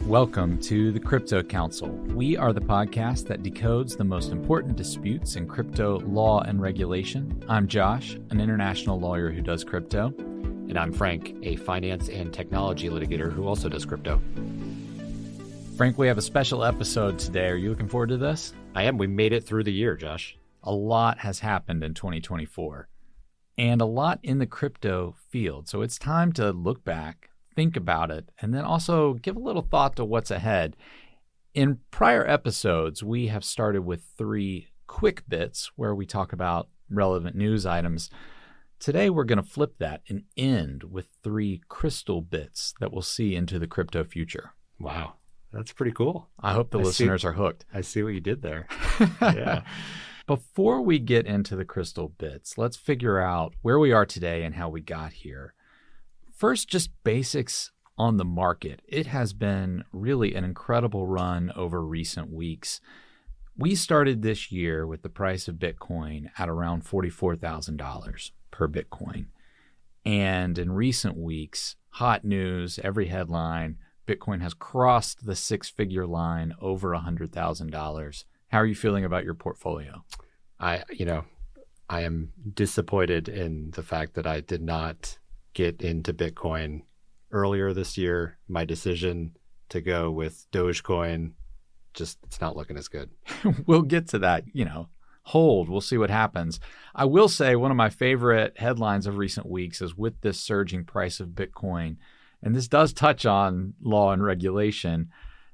Welcome to the CryptoCounsel. We are the podcast that decodes the most important disputes in crypto law and regulation. I'm Josh, an international lawyer who does crypto. And I'm Frank, a finance and technology litigator who also does crypto. Frank, we have a special episode today. Are you looking forward to this? I am. We made it through the year, Josh. A lot has happened in 2024 and a lot in the crypto field. So it's time to look back, think about it, and then also give a little thought to what's ahead. In prior episodes, we have started with 3 quick bits where we talk about relevant news items. Today, we're going to flip that and end with 3 crystal bits that we'll see into the crypto future. Wow. That's pretty cool. I hope the listeners are hooked. I see what you did there. Yeah. Before we get into the crystal bits, let's figure out where we are today and how we got here. First, just basics on the market. It has been really an incredible run over recent weeks. We started this year with the price of Bitcoin at around $44,000 per Bitcoin. And in recent weeks, hot news, every headline, Bitcoin has crossed the 6-figure line over $100,000. How are you feeling about your portfolio? I am disappointed in the fact that I did not get into Bitcoin earlier this year. My decision to go with Dogecoin, it's not looking as good. We'll get to that, hold. We'll see what happens. I will say one of my favorite headlines of recent weeks is with this surging price of Bitcoin, and this does touch on law and regulation.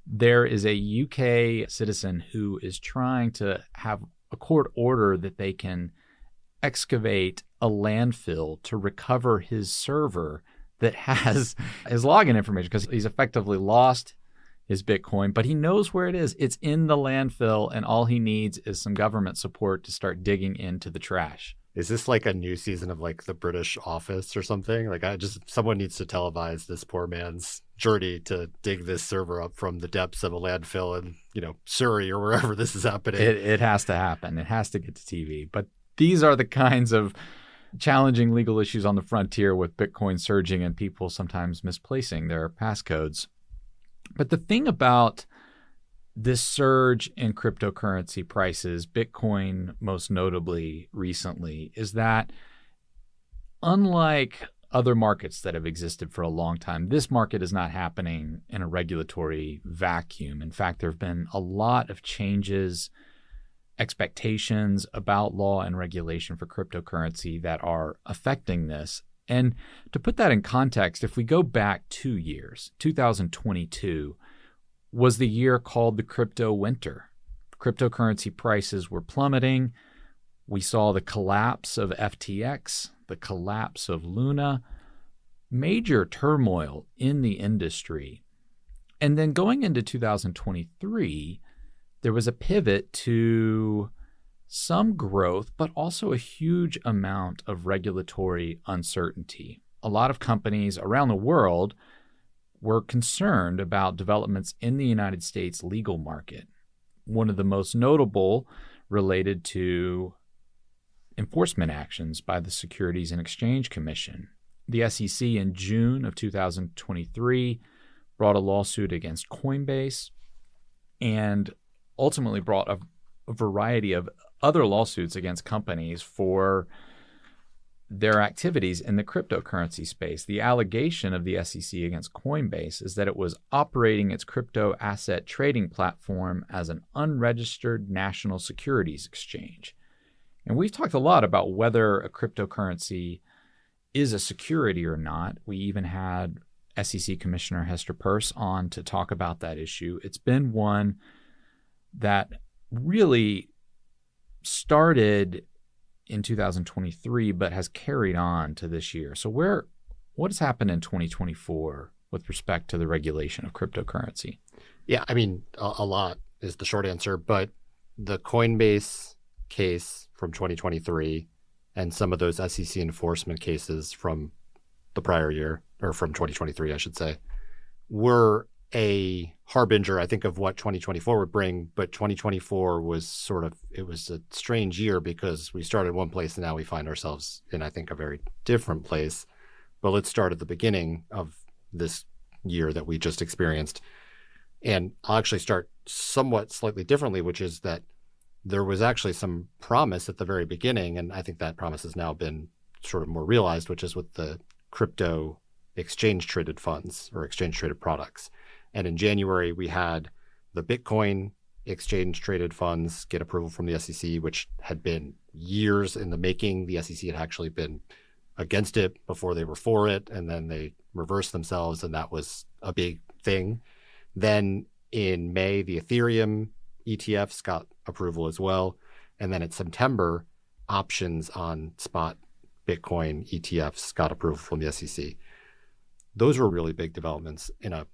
There is a UK citizen who is trying to have a court order that they can excavate a landfill to recover his server that has his login information because he's effectively lost his Bitcoin, but he knows where it is. It's in the landfill, and all he needs is some government support to start digging into the trash. Is this like a new season of like the British Office or something? Someone needs to televise this poor man's journey to dig this server up from the depths of a landfill in, Surrey or wherever this is happening. It has to happen. It has to get to TV. But these are the kinds of challenging legal issues on the frontier with Bitcoin surging and people sometimes misplacing their passcodes. But the thing about this surge in cryptocurrency prices, Bitcoin most notably recently, is that unlike other markets that have existed for a long time, this market is not happening in a regulatory vacuum. In fact, there have been a lot of changes, expectations about law and regulation for cryptocurrency that are affecting this. And to put that in context, if we go back 2 years, 2022 was the year called the crypto winter. Cryptocurrency prices were plummeting. We saw the collapse of FTX, the collapse of Luna, major turmoil in the industry. And then going into 2023, there was a pivot to some growth, but also a huge amount of regulatory uncertainty. A lot of companies around the world were concerned about developments in the United States legal market. One of the most notable related to enforcement actions by the Securities and Exchange Commission. The SEC in June of 2023 brought a lawsuit against Coinbase and ultimately brought a variety of other lawsuits against companies for their activities in the cryptocurrency space. The allegation of the SEC against Coinbase is that it was operating its crypto asset trading platform as an unregistered national securities exchange. And we've talked a lot about whether a cryptocurrency is a security or not. We even had SEC Commissioner Hester Peirce on to talk about that issue. It's been one that really started in 2023, but has carried on to this year. So what has happened in 2024 with respect to the regulation of cryptocurrency? Yeah, a lot is the short answer, but the Coinbase case from 2023 and some of those SEC enforcement cases from the prior year, or from 2023, I should say, were a harbinger, I think, of what 2024 would bring. But 2024 was it was a strange year because we started one place and now we find ourselves in, I think, a very different place. But let's start at the beginning of this year that we just experienced. And I'll actually start somewhat slightly differently, which is that there was actually some promise at the very beginning, and I think that promise has now been sort of more realized, which is with the crypto exchange traded funds or exchange traded products. And in January, we had the Bitcoin exchange traded funds get approval from the SEC, which had been years in the making. The SEC had actually been against it before they were for it, and then they reversed themselves, and that was a big thing. Then in May, the Ethereum ETFs got approval as well. And then in September, options on spot Bitcoin ETFs got approval from the SEC. Those were really big developments in a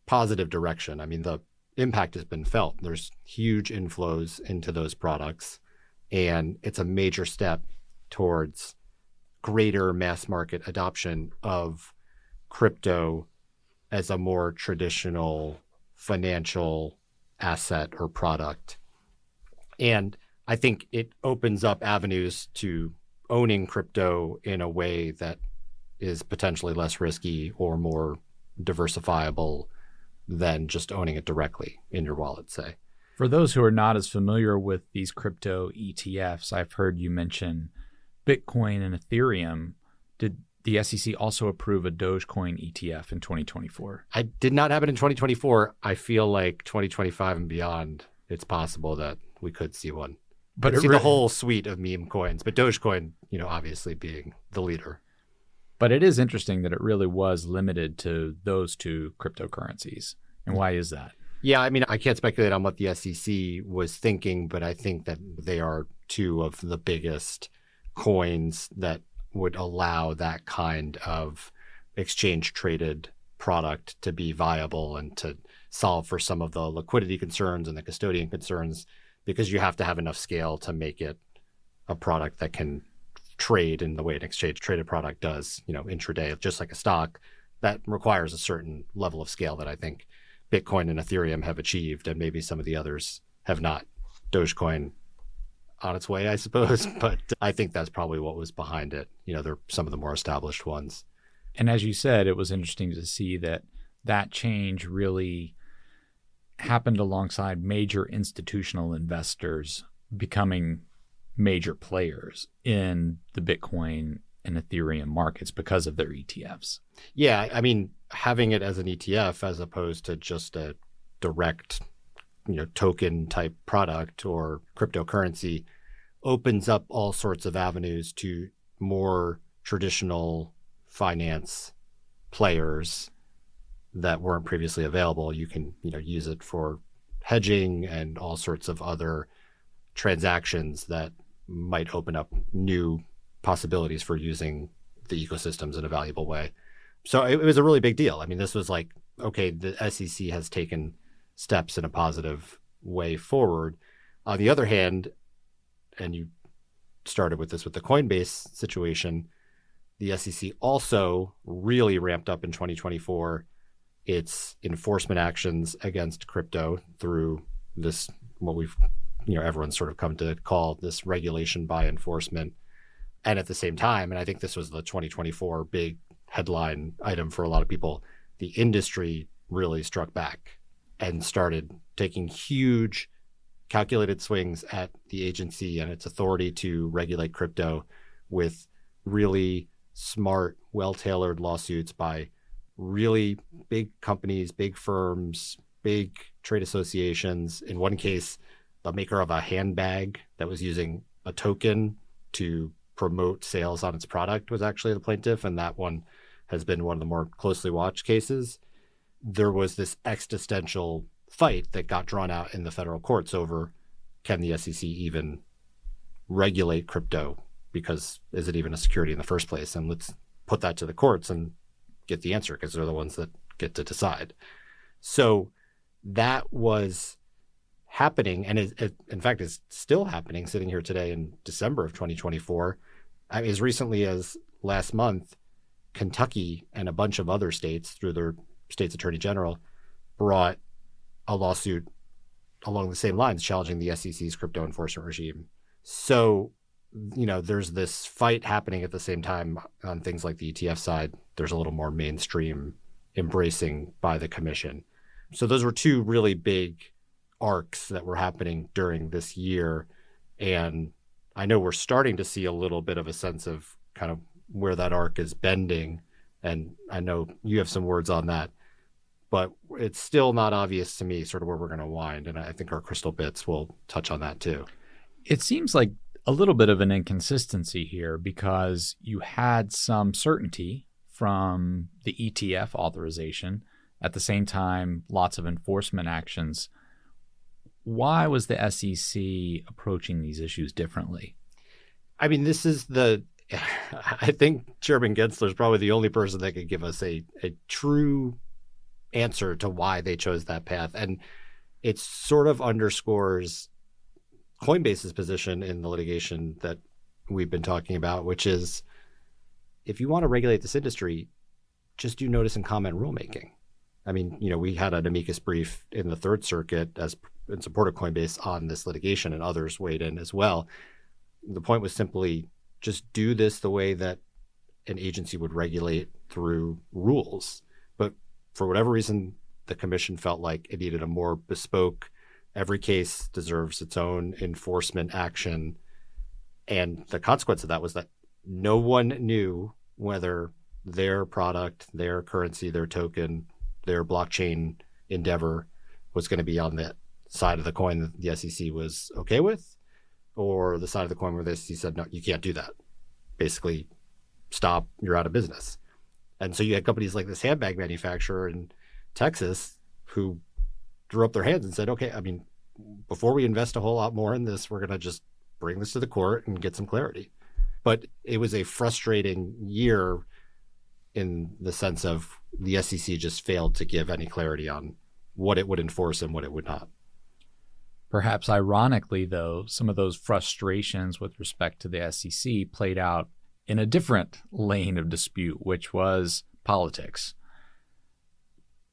positive direction. I mean, the impact has been felt. There's huge inflows into those products, and it's a major step towards greater mass market adoption of crypto as a more traditional financial asset or product. And I think it opens up avenues to owning crypto in a way that is potentially less risky or more diversifiable than just owning it directly in your wallet, say. For those who are not as familiar with these crypto ETFs, I've heard you mention Bitcoin and Ethereum. Did the SEC also approve a Dogecoin ETF in 2024? I did not have it in 2024. I feel like 2025 and beyond, it's possible that we could see one. But see the whole suite of meme coins, but Dogecoin, obviously being the leader. But it is interesting that it really was limited to those two cryptocurrencies. And why is that? Yeah, I mean, I can't speculate on what the SEC was thinking, but I think that they are two of the biggest coins that would allow that kind of exchange traded product to be viable and to solve for some of the liquidity concerns and the custodian concerns, because you have to have enough scale to make it a product that can trade in the way an exchange traded product does, intraday, just like a stock. That requires a certain level of scale that I think Bitcoin and Ethereum have achieved, and maybe some of the others have not. Dogecoin on its way, I suppose, but I think that's probably what was behind it. They're some of the more established ones. And as you said, it was interesting to see that change really happened alongside major institutional investors becoming major players in the Bitcoin and Ethereum markets because of their ETFs. Yeah, I mean, having it as an ETF as opposed to just a direct, token type product or cryptocurrency opens up all sorts of avenues to more traditional finance players that weren't previously available. You can, use it for hedging and all sorts of other transactions that might open up new possibilities for using the ecosystems in a valuable way. So it was a really big deal. I mean, this was like, okay, the SEC has taken steps in a positive way forward. On the other hand, and you started with this with the Coinbase situation, the SEC also really ramped up in 2024 its enforcement actions against crypto through this, what we've, everyone's sort of come to call this regulation by enforcement. And at the same time, and I think this was the 2024 big headline item for a lot of people, the industry really struck back and started taking huge calculated swings at the agency and its authority to regulate crypto with really smart, well-tailored lawsuits by really big companies, big firms, big trade associations. In one case, the maker of a handbag that was using a token to promote sales on its product was actually the plaintiff, and that one has been one of the more closely watched cases. There was this existential fight that got drawn out in the federal courts over, can the SEC even regulate crypto? Because is it even a security in the first place? And let's put that to the courts and get the answer, because they're the ones that get to decide. So that was happening, and in fact is still happening, sitting here today in December of 2024. As recently as last month, Kentucky and a bunch of other states, through their state's attorney general, brought a lawsuit along the same lines, challenging the SEC's crypto enforcement regime. So, there's this fight happening at the same time on things like the ETF side. There's a little more mainstream embracing by the commission. So those were two really big arcs that were happening during this year. And I know we're starting to see a little bit of a sense of kind of where that arc is bending. And I know you have some words on that, but it's still not obvious to me sort of where we're going to wind. And I think our crystal bits will touch on that too. It seems like a little bit of an inconsistency here because you had some certainty from the ETF authorization. At the same time, lots of enforcement actions. Why was the SEC approaching these issues differently? I mean, this is I think Chairman Gensler is probably the only person that could give us a true answer to why they chose that path. And it sort of underscores Coinbase's position in the litigation that we've been talking about, which is if you want to regulate this industry, just do notice and comment rulemaking. I mean, we had an amicus brief in the Third Circuit in support of Coinbase on this litigation, and others weighed in as well. The point was simply just do this the way that an agency would regulate through rules. But for whatever reason, the commission felt like it needed a more bespoke, every case deserves its own enforcement action. And the consequence of that was that no one knew whether their product, their currency, their token, their blockchain endeavor was going to be on the side of the coin that the SEC was okay with, or the side of the coin where the SEC said, no, you can't do that. Basically, stop, you're out of business. And so you had companies like this handbag manufacturer in Texas who threw up their hands and said, okay, I mean, before we invest a whole lot more in this, we're going to just bring this to the court and get some clarity. But it was a frustrating year in the sense of the SEC just failed to give any clarity on what it would enforce and what it would not. Perhaps ironically, though, some of those frustrations with respect to the SEC played out in a different lane of dispute, which was politics.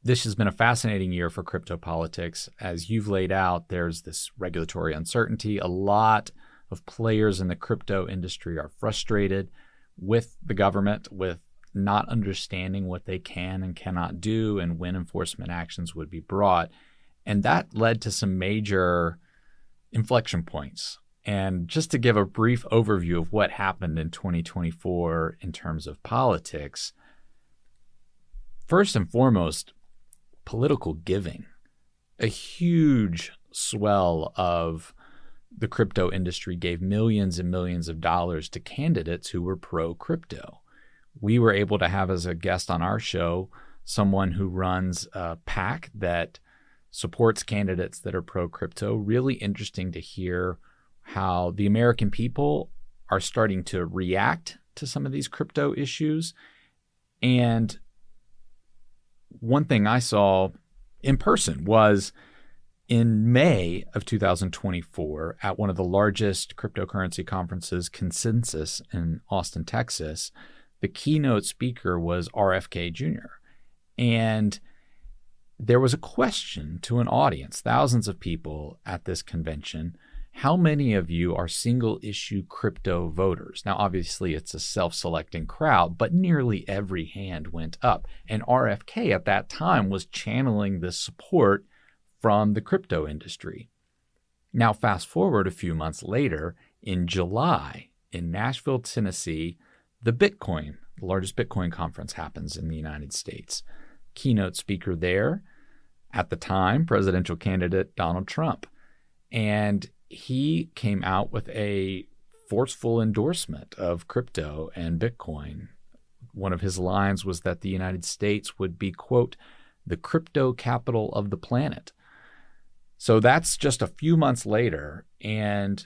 This has been a fascinating year for crypto politics. As you've laid out, there's this regulatory uncertainty. A lot of players in the crypto industry are frustrated with the government, with not understanding what they can and cannot do and when enforcement actions would be brought. And that led to some major inflection points. And just to give a brief overview of what happened in 2024 in terms of politics, first and foremost, political giving. A huge swell of the crypto industry gave millions and millions of dollars to candidates who were pro-crypto. We were able to have as a guest on our show someone who runs a PAC that supports candidates that are pro-crypto. Really interesting to hear how the American people are starting to react to some of these crypto issues. And one thing I saw in person was in May of 2024 at one of the largest cryptocurrency conferences, Consensus, in Austin, Texas. The keynote speaker was RFK Jr. And there was a question to an audience, thousands of people at this convention. How many of you are single issue crypto voters? Now, obviously, it's a self-selecting crowd, but nearly every hand went up. And RFK at that time was channeling this support from the crypto industry. Now, fast forward a few months later, in July, in Nashville, Tennessee, the largest Bitcoin conference happens in the United States. Keynote speaker there, at the time, presidential candidate Donald Trump. And he came out with a forceful endorsement of crypto and Bitcoin. One of his lines was that the United States would be, quote, the crypto capital of the planet. So that's just a few months later. And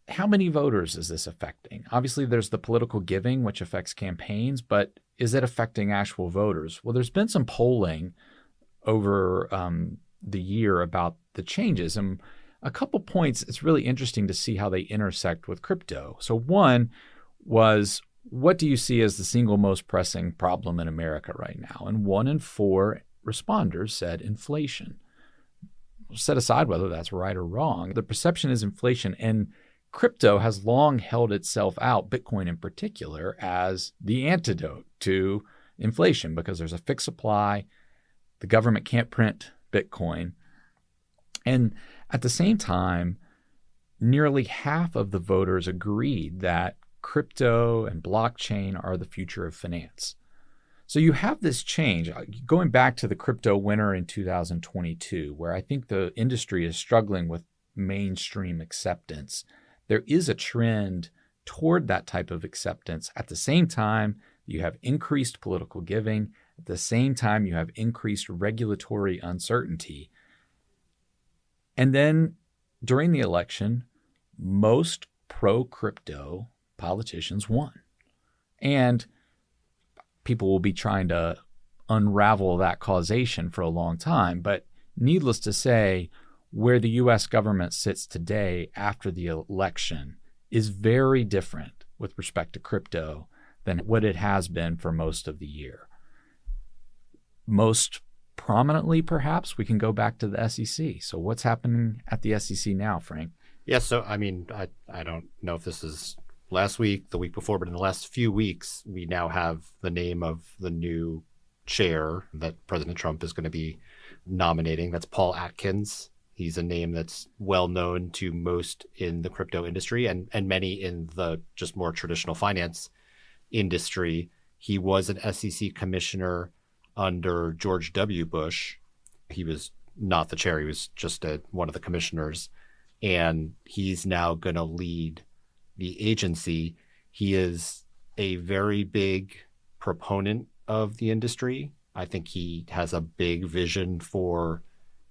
how many voters is this affecting? Obviously, there's the political giving, which affects campaigns, but is it affecting actual voters? Well, there's been some polling over the year about the changes. And a couple points, it's really interesting to see how they intersect with crypto. So one was, what do you see as the single most pressing problem in America right now? And 1 in 4 responders said inflation. Set aside whether that's right or wrong, the perception is inflation. And crypto has long held itself out, Bitcoin in particular, as the antidote to inflation because there's a fixed supply. The government can't print Bitcoin. And at the same time, nearly half of the voters agreed that crypto and blockchain are the future of finance. So you have this change. Going back to the crypto winter in 2022, where I think the industry is struggling with mainstream acceptance, there is a trend toward that type of acceptance. At the same time, you have increased political giving. At the same time, you have increased regulatory uncertainty. And then during the election, most pro-crypto politicians won. And people will be trying to unravel that causation for a long time. But needless to say, where the U.S. government sits today after the election is very different with respect to crypto than what it has been for most of the year. Most prominently, perhaps, we can go back to the SEC. So what's happening at the SEC now, Frank? Yeah, so I mean, I don't know if this is last week, the week before, but in the last few weeks, we now have the name of the new chair that President Trump is going to be nominating. That's Paul Atkins. He's a name that's well known to most in the crypto industry and many in the just more traditional finance industry. He was an SEC commissioner under George W. Bush. He was not the chair. He was just one of the commissioners. And he's now going to lead the agency. He is a very big proponent of the industry. I think he has a big vision for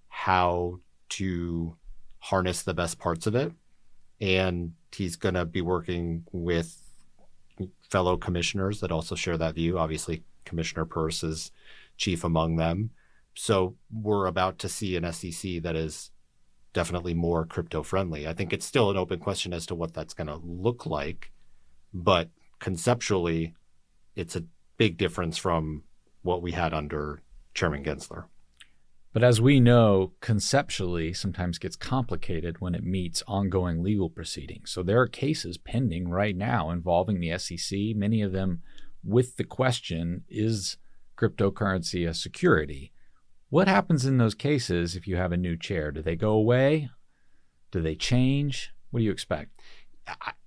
how to harness the best parts of it. And he's going to be working with fellow commissioners that also share that view. Obviously, Commissioner Peirce is chief among them. So we're about to see an SEC that is definitely more crypto friendly. I think it's still an open question as to what that's going to look like, but conceptually, it's a big difference from what we had under Chairman Gensler. But as we know, conceptually sometimes gets complicated when it meets ongoing legal proceedings. So there are cases pending right now involving the SEC, many of them with the question, is cryptocurrency a security? What happens in those cases if you have a new chair? Do they go away? Do they change? What do you expect?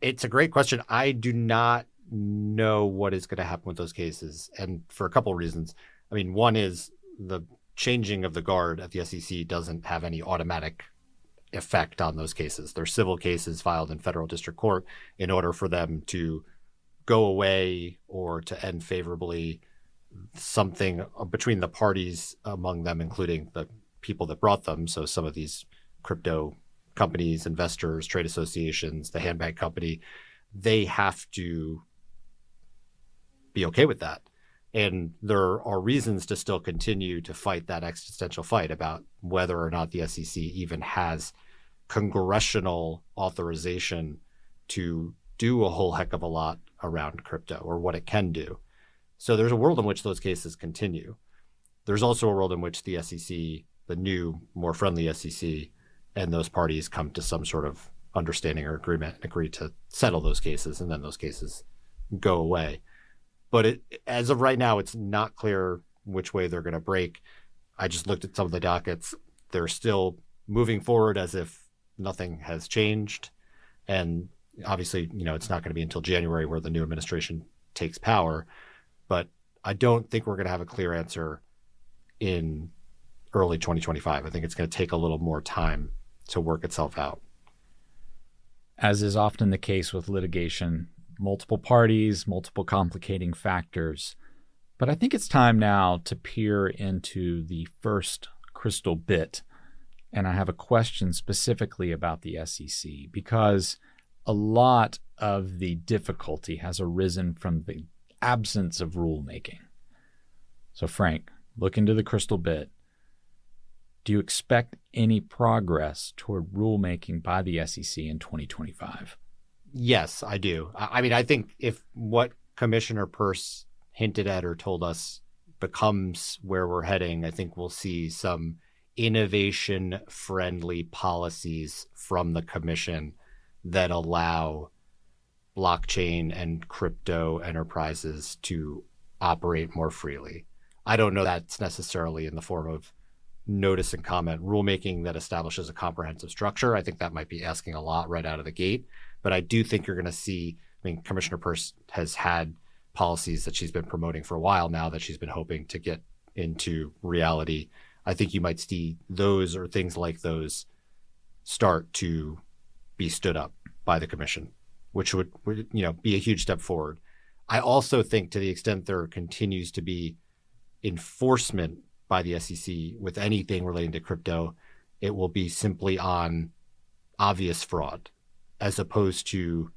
It's a great question. I do not know what is going to happen with those cases, and for a couple of reasons. I mean, one is the changing of the guard at the SEC doesn't have any automatic effect on those cases. They're civil cases filed in federal district court. In order for them to go away or to end favorably, something between the parties among them, including the people that brought them. So some of these crypto companies, investors, trade associations, the handbag company, they have to be okay with that. And there are reasons to still continue to fight that existential fight about whether or not the SEC even has congressional authorization to do a whole heck of a lot around crypto or what it can do. So there's a world in which those cases continue. There's also a world in which the SEC, the new, more friendly SEC, and those parties come to some sort of understanding or agreement and agree to settle those cases, and then those cases go away. But as of right now, it's not clear which way they're going to break. I just looked at some of the dockets. They're still moving forward as if nothing has changed. And obviously, it's not going to be until January where the new administration takes power. But I don't think we're going to have a clear answer in early 2025. I think it's going to take a little more time to work itself out. As is often the case with litigation, multiple parties, multiple complicating factors. But I think it's time now to peer into the first crystal bit. And I have a question specifically about the SEC, because a lot of the difficulty has arisen from the absence of rulemaking. So Frank, look into the crystal bit. Do you expect any progress toward rulemaking by the SEC in 2025? Yes, I do. I mean, I think if what Commissioner Peirce hinted at or told us becomes where we're heading, I think we'll see some innovation-friendly policies from the commission that allow blockchain and crypto enterprises to operate more freely. I don't know that's necessarily in the form of notice and comment rulemaking that establishes a comprehensive structure. I think that might be asking a lot right out of the gate. But I do think you're going to see, I mean, Commissioner Peirce has had policies that she's been promoting for a while now that she's been hoping to get into reality. I think you might see those or things like those start to be stood up by the commission, which would be a huge step forward. I also think to the extent there continues to be enforcement by the SEC with anything relating to crypto, it will be simply on obvious fraud as opposed to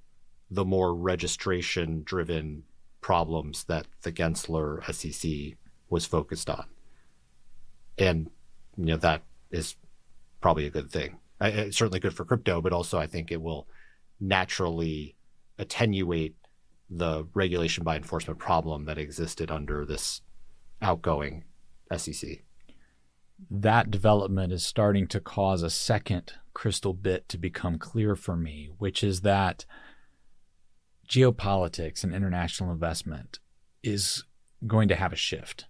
the more registration-driven problems that the Gensler SEC was focused on. And that is probably a good thing. It's certainly good for crypto, but also I think it will naturally attenuate the regulation by enforcement problem that existed under this outgoing SEC. That development is starting to cause a second crystal bit to become clear for me, which is that geopolitics and international investment is going to have a shift.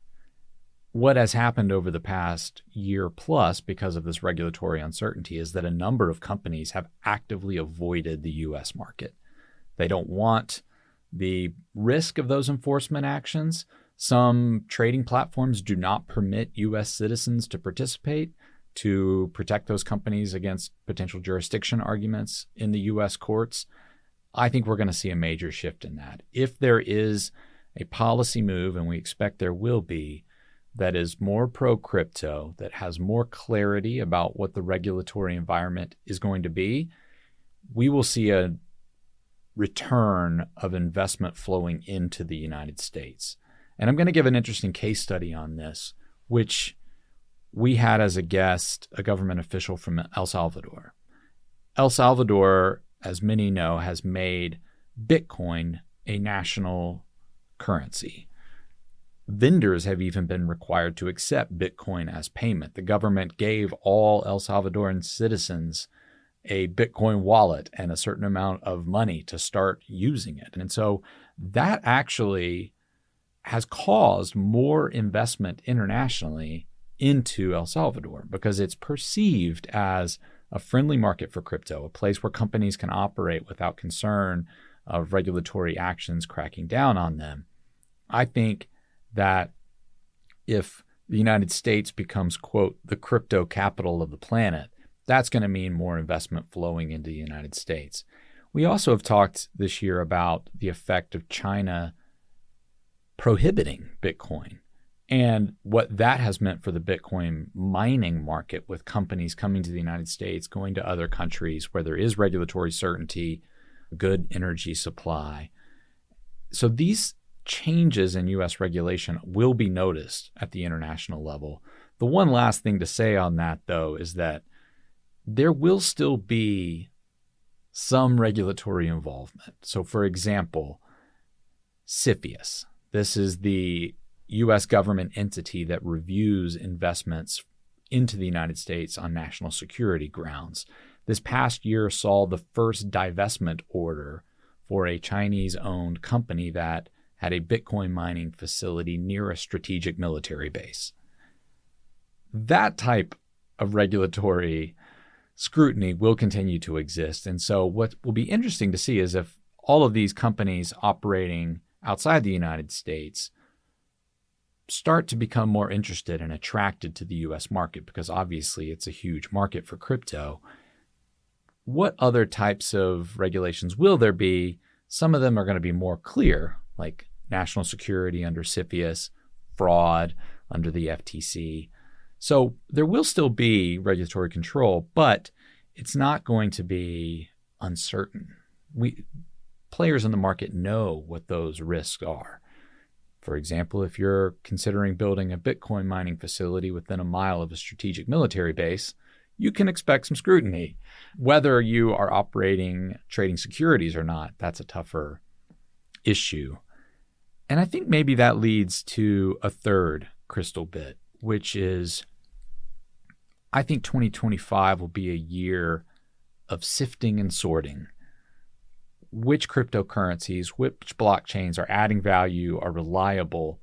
What has happened over the past year plus because of this regulatory uncertainty is that a number of companies have actively avoided the U.S. market. They don't want the risk of those enforcement actions. Some trading platforms do not permit U.S. citizens to participate to protect those companies against potential jurisdiction arguments in the U.S. courts. I think we're going to see a major shift in that. If there is a policy move, and we expect there will be, that is more pro-crypto, that has more clarity about what the regulatory environment is going to be, we will see a return of investment flowing into the United States. And I'm going to give an interesting case study on this, which we had as a guest a government official from El Salvador. El Salvador, as many know, has made Bitcoin a national currency. Vendors have even been required to accept Bitcoin as payment. The government gave all El Salvadoran citizens a Bitcoin wallet and a certain amount of money to start using it. And so that actually has caused more investment internationally into El Salvador because it's perceived as a friendly market for crypto, a place where companies can operate without concern of regulatory actions cracking down on them. I think that if the United States becomes, quote, the crypto capital of the planet, that's going to mean more investment flowing into the United States. We also have talked this year about the effect of China prohibiting Bitcoin and what that has meant for the Bitcoin mining market, with companies coming to the United States, going to other countries where there is regulatory certainty, good energy supply. So these changes in U.S. regulation will be noticed at the international level. The one last thing to say on that, though, is that there will still be some regulatory involvement. So, for example, CFIUS. This is the U.S. government entity that reviews investments into the United States on national security grounds. This past year saw the first divestment order for a Chinese-owned company that had a Bitcoin mining facility near a strategic military base. That type of regulatory scrutiny will continue to exist. And so what will be interesting to see is if all of these companies operating outside the United States start to become more interested and attracted to the U.S. market, because obviously it's a huge market for crypto. What other types of regulations will there be? Some of them are going to be more clear, like national security under CFIUS, fraud under the FTC. So there will still be regulatory control, but it's not going to be uncertain. Players in the market know what those risks are. For example, if you're considering building a Bitcoin mining facility within a mile of a strategic military base, you can expect some scrutiny. Whether you are operating trading securities or not, that's a tougher issue. And I think maybe that leads to a third crystal bit, which is I think 2025 will be a year of sifting and sorting. Which cryptocurrencies, which blockchains are adding value, are reliable?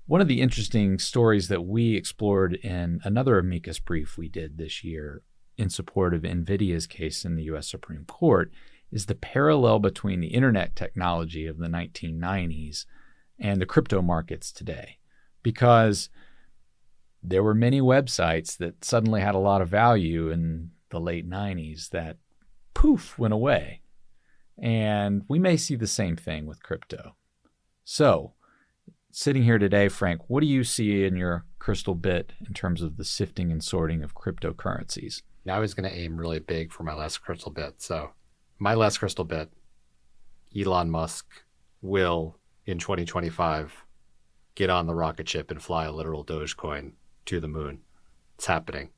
One of the interesting stories that we explored in another amicus brief we did this year in support of NVIDIA's case in the U.S. Supreme Court is the parallel between the internet technology of the 1990s and the crypto markets today. Because there were many websites that suddenly had a lot of value in the late 90s that poof went away. And we may see the same thing with crypto. So, sitting here today, Frank, what do you see in your crystal bit in terms of the sifting and sorting of cryptocurrencies? Now I was going to aim really big for my last crystal bit. So my last crystal bit, Elon Musk will, in 2025, get on the rocket ship and fly a literal Dogecoin to the moon. It's happening.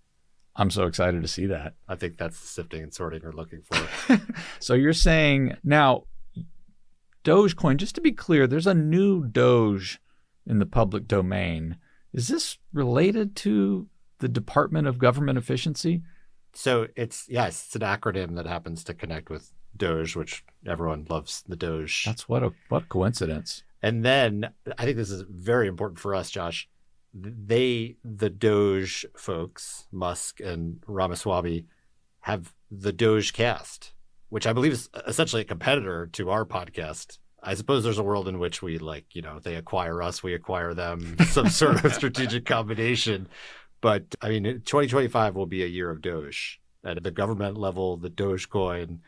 I'm so excited to see that. I think that's the sifting and sorting we're looking for. So you're saying now, Dogecoin, just to be clear, there's a new Doge in the public domain. Is this related to the Department of Government Efficiency? So it's an acronym that happens to connect with Doge, which everyone loves the Doge. That's what coincidence. And then I think this is very important for us, Josh. The Doge folks, Musk and Ramaswamy, have the Doge cast, which I believe is essentially a competitor to our podcast. I suppose there's a world in which we they acquire us, we acquire them, some sort of strategic combination. But I mean, 2025 will be a year of Doge. At the government level, the Dogecoin,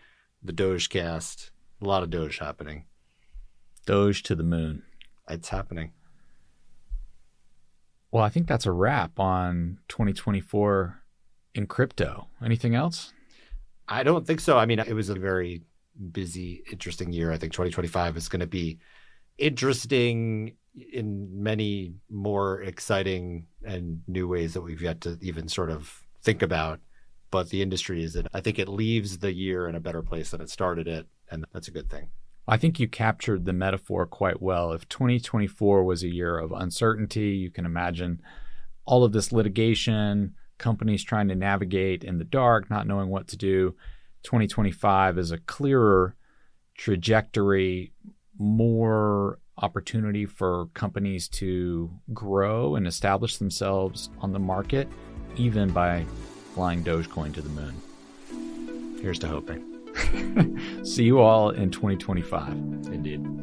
the Doge cast, a lot of Doge happening. Doge to the moon. It's happening. Well, I think that's a wrap on 2024 in crypto. Anything else? I don't think so. I mean, it was a very busy, interesting year. I think 2025 is going to be interesting in many more exciting and new ways that we've yet to even sort of think about. But the industry is I think it leaves the year in a better place than it started it, and that's a good thing. I think you captured the metaphor quite well. If 2024 was a year of uncertainty, you can imagine all of this litigation, companies trying to navigate in the dark, not knowing what to do. 2025 is a clearer trajectory, more opportunity for companies to grow and establish themselves on the market, even by flying Dogecoin to the moon. Here's to hoping. See you all in 2025. Indeed.